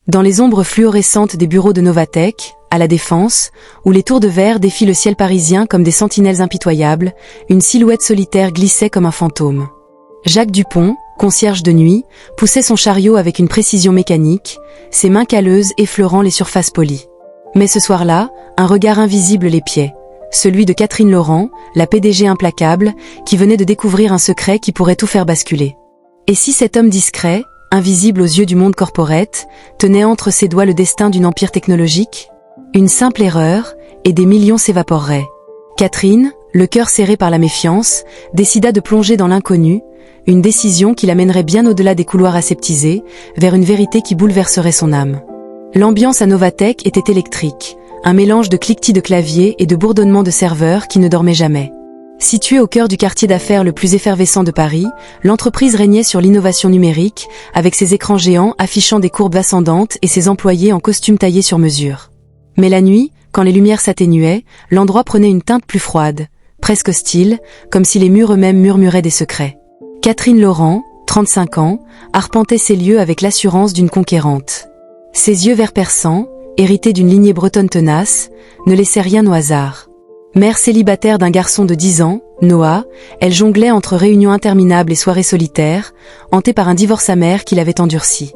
Dans les ombres fluorescentes des bureaux de Novatech, à la Défense, où les tours de verre défient le ciel parisien comme des sentinelles impitoyables, une silhouette solitaire glissait comme un fantôme. Jacques Dupont, concierge de nuit, poussait son chariot avec une précision mécanique, ses mains calleuses effleurant les surfaces polies. Mais ce soir-là, un regard invisible l'épiait, celui de Catherine Laurent, la PDG implacable, qui venait de découvrir un secret qui pourrait tout faire basculer. Et si cet homme discret, invisible aux yeux du monde corporate, tenait entre ses doigts le destin d'un empire technologique? Une simple erreur, et des millions s'évaporeraient. Catherine, le cœur serré par la méfiance, décida de plonger dans l'inconnu, une décision qui l'amènerait bien au-delà des couloirs aseptisés, vers une vérité qui bouleverserait son âme. L'ambiance à Novatech était électrique, un mélange de cliquetis de clavier et de bourdonnements de serveurs qui ne dormaient jamais. Située au cœur du quartier d'affaires le plus effervescent de Paris, l'entreprise régnait sur l'innovation numérique, avec ses écrans géants affichant des courbes ascendantes et ses employés en costumes taillés sur mesure. Mais la nuit, quand les lumières s'atténuaient, l'endroit prenait une teinte plus froide, presque hostile, comme si les murs eux-mêmes murmuraient des secrets. Catherine Laurent, 35 ans, arpentait ces lieux avec l'assurance d'une conquérante. Ses yeux verts perçants, hérités d'une lignée bretonne tenace, ne laissaient rien au hasard. Mère célibataire d'un garçon de 10 ans, Noah, elle jonglait entre réunions interminables et soirées solitaires, hantée par un divorce amer qui l'avait endurcie.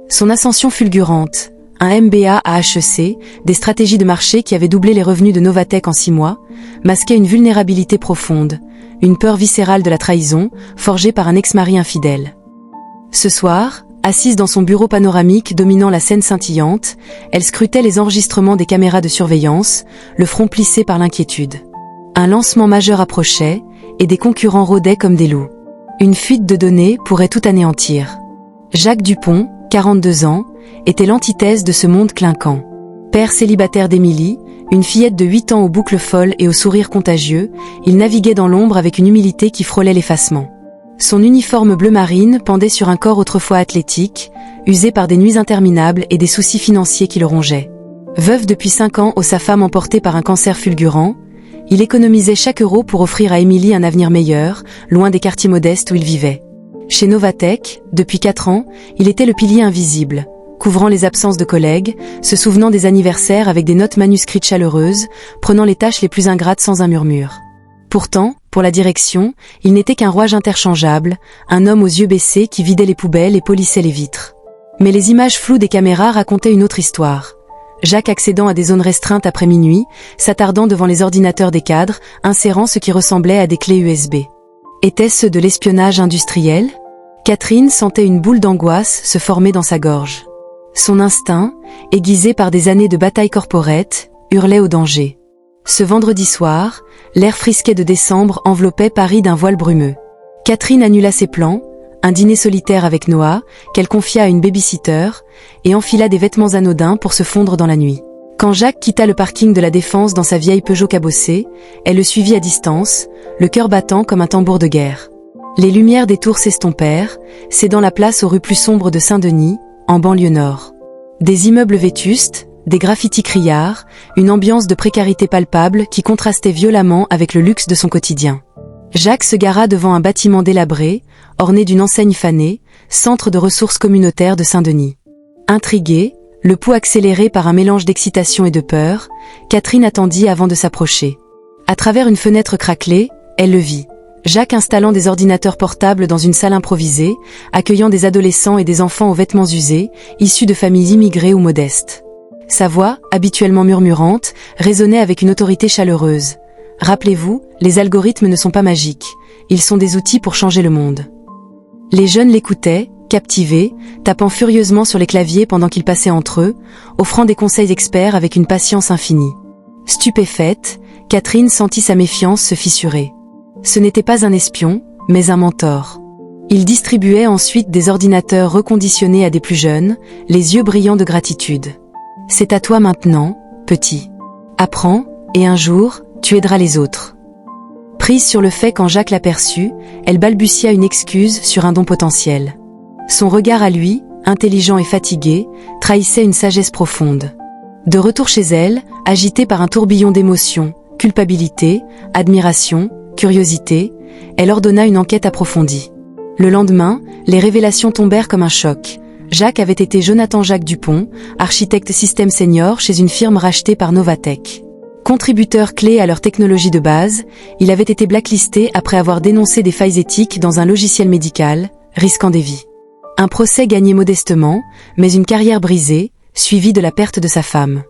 Son ascension fulgurante, un MBA à HEC, des stratégies de marché qui avaient doublé les revenus de Novatech en 6 mois, masquaient une vulnérabilité profonde, une peur viscérale de la trahison, forgée par un ex-mari infidèle. Ce soir, assise dans son bureau panoramique dominant la scène scintillante, elle scrutait les enregistrements des caméras de surveillance, le front plissé par l'inquiétude. Un lancement majeur approchait, et des concurrents rôdaient comme des loups. Une fuite de données pourrait tout anéantir. Jacques Dupont, 42 ans, était l'antithèse de ce monde clinquant. Père célibataire d'Émilie, une fillette de 8 ans aux boucles folles et au sourire contagieux, il naviguait dans l'ombre avec une humilité qui frôlait l'effacement. Son uniforme bleu marine pendait sur un corps autrefois athlétique, usé par des nuits interminables et des soucis financiers qui le rongeaient. Veuf depuis 5 ans sa femme emportée par un cancer fulgurant, il économisait chaque euro pour offrir à Émilie un avenir meilleur, loin des quartiers modestes où il vivait. Chez Novatech, depuis 4 ans, il était le pilier invisible, couvrant les absences de collègues, se souvenant des anniversaires avec des notes manuscrites chaleureuses, prenant les tâches les plus ingrates sans un murmure. Pourtant, pour la direction, il n'était qu'un rouage interchangeable, un homme aux yeux baissés qui vidait les poubelles et polissait les vitres. Mais les images floues des caméras racontaient une autre histoire. Jacques accédant à des zones restreintes après minuit, s'attardant devant les ordinateurs des cadres, insérant ce qui ressemblait à des clés USB. Était-ce de l'espionnage industriel? Catherine sentait une boule d'angoisse se former dans sa gorge. Son instinct, aiguisé par des années de bataille corporate, hurlait au danger. Ce vendredi soir, l'air frisquet de décembre enveloppait Paris d'un voile brumeux. Catherine annula ses plans, un dîner solitaire avec Noah, qu'elle confia à une baby-sitter, et enfila des vêtements anodins pour se fondre dans la nuit. Quand Jacques quitta le parking de la Défense dans sa vieille Peugeot cabossée, elle le suivit à distance, le cœur battant comme un tambour de guerre. Les lumières des tours s'estompèrent, cédant la place aux rues plus sombres de Saint-Denis, en banlieue nord. Des immeubles vétustes, des graffitis criards, une ambiance de précarité palpable qui contrastait violemment avec le luxe de son quotidien. Jacques se gara devant un bâtiment délabré, orné d'une enseigne fanée, centre de ressources communautaires de Saint-Denis. Intriguée, le pouls accéléré par un mélange d'excitation et de peur, Catherine attendit avant de s'approcher. À travers une fenêtre craquelée, elle le vit. Jacques installant des ordinateurs portables dans une salle improvisée, accueillant des adolescents et des enfants aux vêtements usés, issus de familles immigrées ou modestes. Sa voix, habituellement murmurante, résonnait avec une autorité chaleureuse. Rappelez-vous, les algorithmes ne sont pas magiques, ils sont des outils pour changer le monde. Les jeunes l'écoutaient, captivés, tapant furieusement sur les claviers pendant qu'ils passaient entre eux, offrant des conseils experts avec une patience infinie. Stupéfaite, Catherine sentit sa méfiance se fissurer. Ce n'était pas un espion, mais un mentor. Il distribuait ensuite des ordinateurs reconditionnés à des plus jeunes, les yeux brillants de gratitude. C'est à toi maintenant, petit. Apprends, et un jour, tu aideras les autres. Prise sur le fait quand Jacques l'aperçut, elle balbutia une excuse sur un don potentiel. Son regard à lui, intelligent et fatigué, trahissait une sagesse profonde. De retour chez elle, agitée par un tourbillon d'émotions, culpabilité, admiration, curiosité, elle ordonna une enquête approfondie. Le lendemain, les révélations tombèrent comme un choc. Jacques avait été Jonathan Jacques Dupont, architecte système senior chez une firme rachetée par Novatech. Contributeur clé à leur technologie de base, il avait été blacklisté après avoir dénoncé des failles éthiques dans un logiciel médical, risquant des vies. Un procès gagné modestement, mais une carrière brisée, suivie de la perte de sa femme.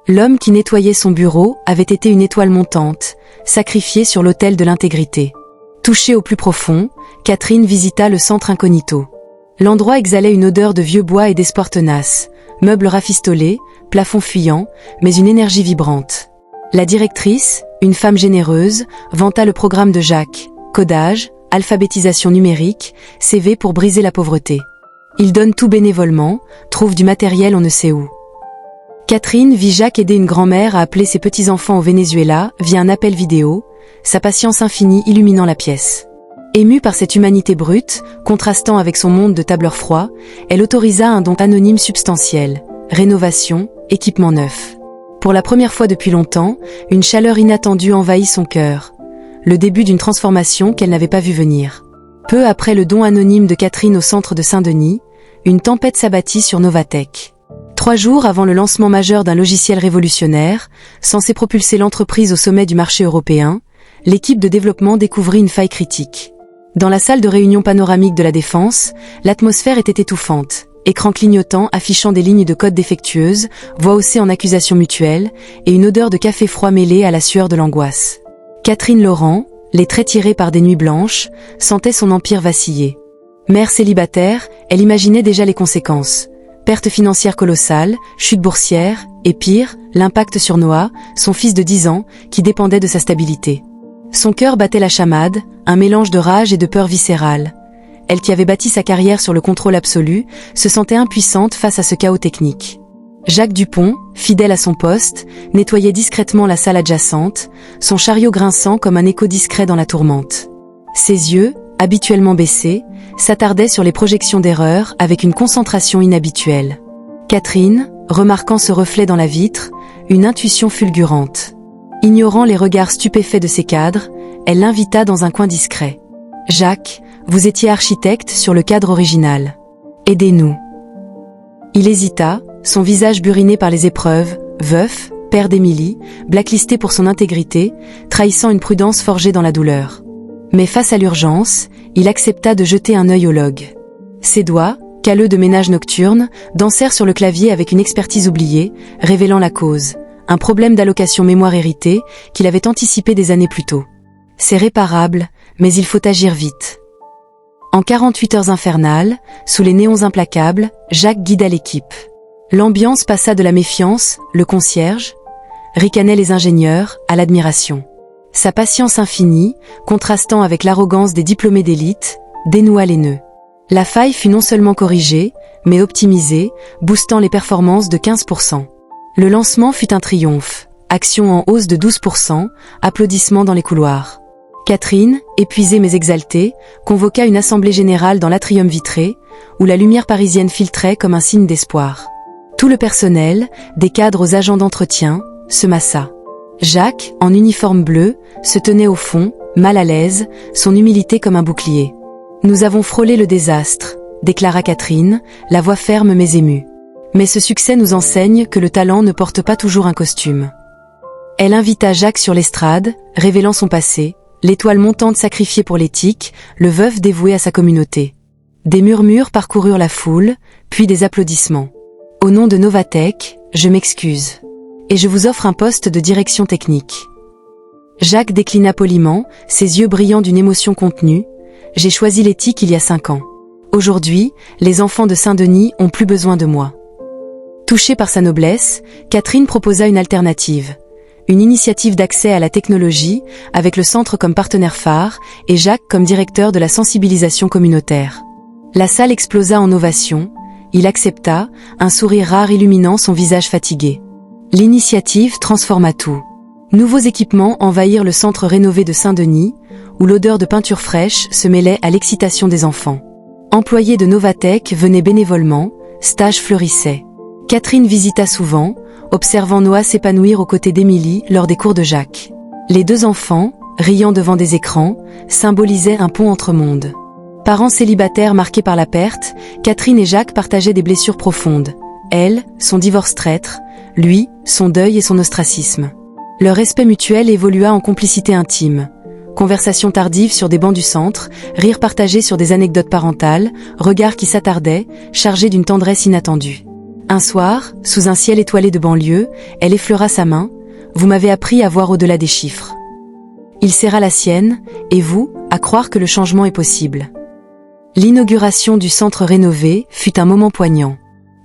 L'homme qui nettoyait son bureau avait été une étoile montante, sacrifié sur l'autel de l'intégrité. Touchée au plus profond, Catherine visita le centre incognito. L'endroit exhalait une odeur de vieux bois et d'espoir tenace, meubles rafistolés, plafond fuyant, mais une énergie vibrante. La directrice, une femme généreuse, vanta le programme de Jacques, codage, alphabétisation numérique, CV pour briser la pauvreté. Il donne tout bénévolement, trouve du matériel on ne sait où. Catherine vit Jacques aider une grand-mère à appeler ses petits-enfants au Venezuela via un appel vidéo, sa patience infinie illuminant la pièce. Émue par cette humanité brute, contrastant avec son monde de tableur froid, elle autorisa un don anonyme substantiel, rénovation, équipement neuf. Pour la première fois depuis longtemps, une chaleur inattendue envahit son cœur, le début d'une transformation qu'elle n'avait pas vue venir. Peu après le don anonyme de Catherine au centre de Saint-Denis, une tempête s'abattit sur Novatech. 3 jours avant le lancement majeur d'un logiciel révolutionnaire, censé propulser l'entreprise au sommet du marché européen, l'équipe de développement découvrit une faille critique. Dans la salle de réunion panoramique de la Défense, l'atmosphère était étouffante, écran clignotant affichant des lignes de code défectueuses, voix haussée en accusation mutuelle, et une odeur de café froid mêlée à la sueur de l'angoisse. Catherine Laurent, les traits tirés par des nuits blanches, sentait son empire vaciller. Mère célibataire, elle imaginait déjà les conséquences. Perte financière colossale, chute boursière, et pire, l'impact sur Noah, son fils de 10 ans, qui dépendait de sa stabilité. Son cœur battait la chamade, un mélange de rage et de peur viscérale. Elle qui avait bâti sa carrière sur le contrôle absolu, se sentait impuissante face à ce chaos technique. Jacques Dupont, fidèle à son poste, nettoyait discrètement la salle adjacente, son chariot grinçant comme un écho discret dans la tourmente. Ses yeux, habituellement baissés, s'attardaient sur les projections d'erreurs avec une concentration inhabituelle. Catherine, remarquant ce reflet dans la vitre, une intuition fulgurante. Ignorant les regards stupéfaits de ses cadres, elle l'invita dans un coin discret. « Jacques, vous étiez architecte sur le cadre original. Aidez-nous. » Il hésita, son visage buriné par les épreuves, veuf, père d'Émilie, blacklisté pour son intégrité, trahissant une prudence forgée dans la douleur. Mais face à l'urgence, il accepta de jeter un œil au log. Ses doigts, calleux de ménage nocturne, dansèrent sur le clavier avec une expertise oubliée, révélant la cause. Un problème d'allocation mémoire héritée qu'il avait anticipé des années plus tôt. C'est réparable, mais il faut agir vite. En 48 heures infernales, sous les néons implacables, Jacques guida l'équipe. L'ambiance passa de la méfiance, le concierge, ricanaient les ingénieurs, à l'admiration. Sa patience infinie, contrastant avec l'arrogance des diplômés d'élite, dénoua les nœuds. La faille fut non seulement corrigée, mais optimisée, boostant les performances de 15%. Le lancement fut un triomphe, action en hausse de 12%, applaudissements dans les couloirs. Catherine, épuisée mais exaltée, convoqua une assemblée générale dans l'atrium vitré, où la lumière parisienne filtrait comme un signe d'espoir. Tout le personnel, des cadres aux agents d'entretien, se massa. Jacques, en uniforme bleu, se tenait au fond, mal à l'aise, son humilité comme un bouclier. « Nous avons frôlé le désastre », déclara Catherine, la voix ferme mais émue. Mais ce succès nous enseigne que le talent ne porte pas toujours un costume. Elle invita Jacques sur l'estrade, révélant son passé, l'étoile montante sacrifiée pour l'éthique, le veuf dévoué à sa communauté. Des murmures parcoururent la foule, puis des applaudissements. « Au nom de Novatech, je m'excuse. Et je vous offre un poste de direction technique. » Jacques déclina poliment, ses yeux brillant d'une émotion contenue. « J'ai choisi l'éthique il y a 5 ans. Aujourd'hui, les enfants de Saint-Denis ont plus besoin de moi. » Touchée par sa noblesse, Catherine proposa une alternative. Une initiative d'accès à la technologie, avec le centre comme partenaire phare et Jacques comme directeur de la sensibilisation communautaire. La salle explosa en ovations, il accepta, un sourire rare illuminant son visage fatigué. L'initiative transforma tout. Nouveaux équipements envahirent le centre rénové de Saint-Denis, où l'odeur de peinture fraîche se mêlait à l'excitation des enfants. Employés de Novatech venaient bénévolement, stages fleurissaient. Catherine visita souvent, observant Noah s'épanouir aux côtés d'Émilie lors des cours de Jacques. Les 2 enfants, riant devant des écrans, symbolisaient un pont entre mondes. Parents célibataires marqués par la perte, Catherine et Jacques partageaient des blessures profondes. Elle, son divorce traître, lui, son deuil et son ostracisme. Leur respect mutuel évolua en complicité intime. Conversations tardives sur des bancs du centre, rires partagés sur des anecdotes parentales, regards qui s'attardaient, chargés d'une tendresse inattendue. Un soir, sous un ciel étoilé de banlieue, elle effleura sa main. « Vous m'avez appris à voir au-delà des chiffres. » Il serra la sienne, et vous, à croire que le changement est possible. L'inauguration du centre rénové fut un moment poignant.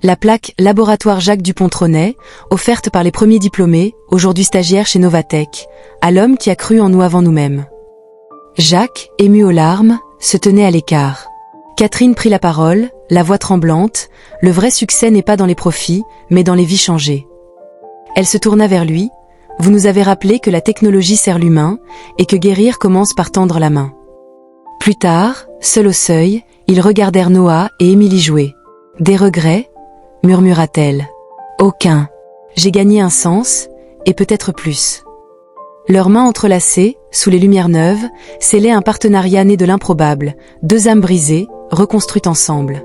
La plaque « Laboratoire Jacques Dupont-Tronet », offerte par les premiers diplômés, aujourd'hui stagiaires chez Novatech, à l'homme qui a cru en nous avant nous-mêmes. Jacques, ému aux larmes, se tenait à l'écart. Catherine prit la parole, la voix tremblante. « Le vrai succès n'est pas dans les profits, mais dans les vies changées. » Elle se tourna vers lui. « Vous nous avez rappelé que la technologie sert l'humain, et que guérir commence par tendre la main. » Plus tard, seul au seuil, ils regardèrent Noah et Émilie jouer. « Des regrets ?» murmura-t-elle. « Aucun. J'ai gagné un sens, et peut-être plus. » Leurs mains entrelacées, sous les lumières neuves, scellaient un partenariat né de l'improbable, deux âmes brisées, reconstruites ensemble.